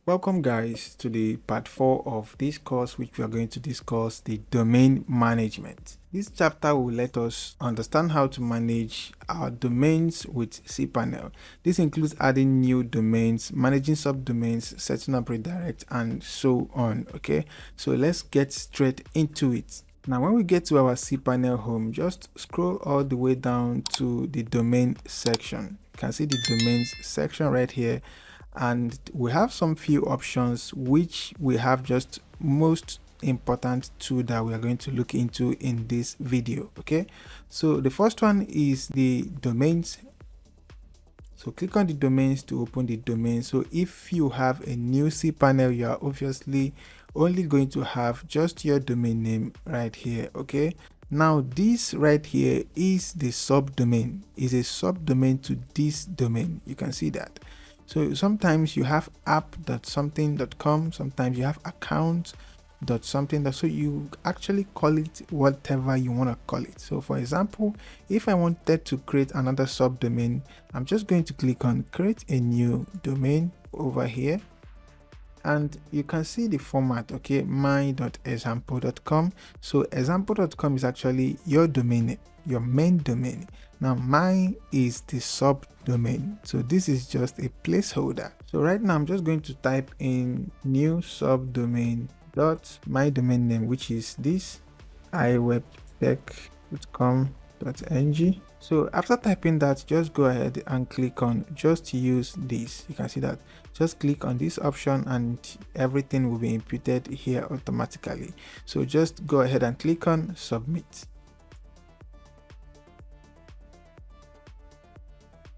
Welcome guys to the part 4 of this course, which we are going to discuss the domain management. This chapter will let us understand how to manage our domains with cPanel. This includes adding new domains, managing subdomains, setting up redirect, and so on. Okay, so let's get straight into it. Now when we get to our cPanel home, just scroll all the way down to the domain section. You can see the domains section right here, and we have some few options which we have just most important two that we are going to look into in this video. Okay, so the first one is the domains. So click on the domains to open the domain. So if you have a new cPanel, you are obviously only going to have just your domain name right here. Okay, now this right here is the subdomain, is a subdomain to this domain. You can see that. So sometimes you have app.something.com, sometimes you have account.something. So you actually call it whatever you want to call it. So for example, if I wanted to create another subdomain, I'm just going to click on create a new domain over here, and you can see the format. Okay, my.example.com. So example.com is actually your domain, your main domain. Now mine is the subdomain, so this is just a placeholder. So right now I'm just going to type in new subdomain dot my domain name, which is this iwebtech.com.ng. So after typing that, just go ahead and click on just use this. You can see that, just click on this option and everything will be imputed here automatically. So just go ahead and click on submit.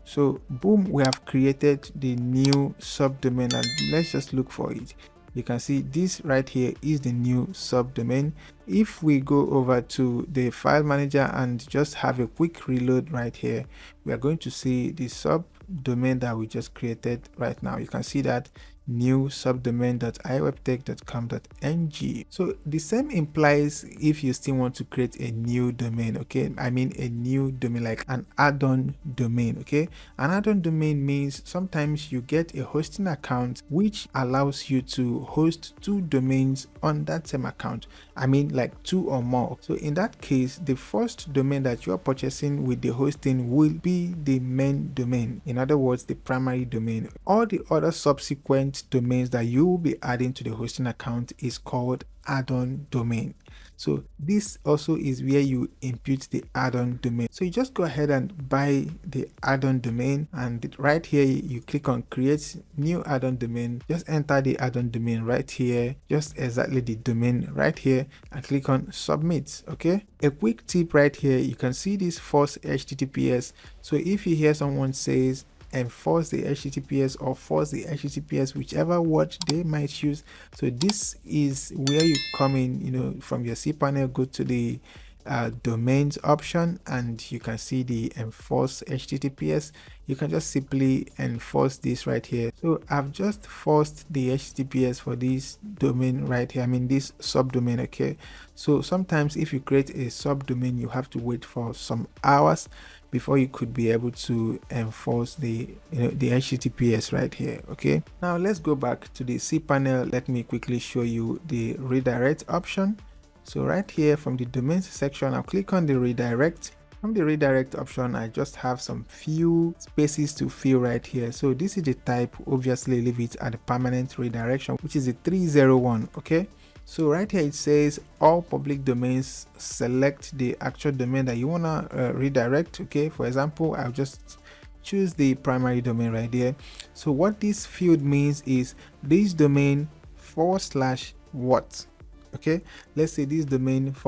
So boom, we have created the new subdomain, and let's just look for it. You can see this right here is the new subdomain. If we go over to the file manager and just have a quick reload right here, we are going to see the subdomain that we just created right now. You can see that new subdomain.iwebtech.com.ng. So the same implies if you still want to create a new domain. Okay, I mean a new domain, like an add-on domain. Okay, an add-on domain means sometimes you get a hosting account which allows you to host two domains on that same account. I mean like two or more. So in that case, the first domain that you are purchasing with the hosting will be the main domain, in other words the primary domain. All the other subsequent domains that you will be adding to the hosting account is called add-on domain. So this also is where you impute the add-on domain. So you just go ahead and buy the add-on domain, and right here you click on create new add-on domain. Just enter the add-on domain right here, just exactly the domain right here, and click on submit. Okay, a quick tip right here, you can see this force HTTPS. So if you hear someone says enforce the HTTPS or force the HTTPS, whichever word they might use, so this is where you come in, you know, from your cPanel, go to the domains option, and you can see the enforce HTTPS. You can just simply enforce this right here. So I've just forced the HTTPS for this domain right here, I mean this subdomain. Okay, so sometimes if you create a subdomain, you have to wait for some hours before you could be able to enforce the the HTTPS right here. Okay, now let's go back to the cPanel. Let me quickly show you the redirect option. So right here from the domains section, I'll click on the redirect. From the redirect option, I just have some few spaces to fill right here. So this is the type, obviously leave it at the permanent redirection, which is the 301. Okay, so right here it says all public domains, select the actual domain that you want to redirect. Okay, for example, I'll just choose the primary domain right there. So what this field means is this domain / what. Okay, let's say this domain /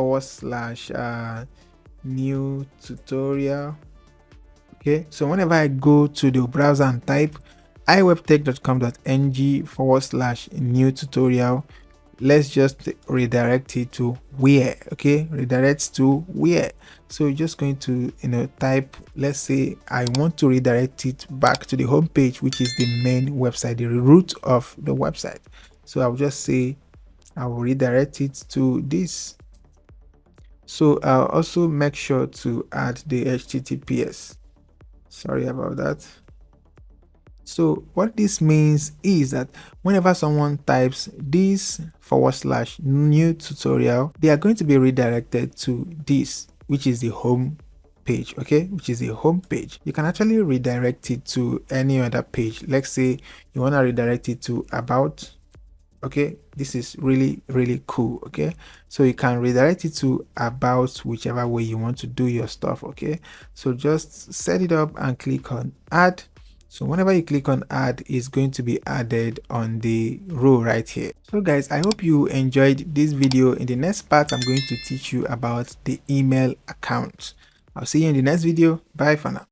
new tutorial. Okay, so whenever I go to the browser and type iwebtech.com.ng / new tutorial, let's just redirect it to where. Okay, redirects to where. So you're just going to type, let's say I want to redirect it back to the home page, which is the main website, the root of the website. So I'll just say I will redirect it to this. So I'll also make sure to add the HTTPS. Sorry about that. So what this means is that whenever someone types this /new tutorial, they are going to be redirected to this, which is the home page, okay, which is the home page. You can actually redirect it to any other page. Let's say you want to redirect it to about. Okay, this is really cool. Okay, so you can redirect it to about whichever way you want to do your stuff. Okay, so just set it up and click on add. So whenever you click on add, it's going to be added on the row right here. So guys, I hope you enjoyed this video. In the next part, I'm going to teach you about the email account. I'll see you in the next video. Bye for now.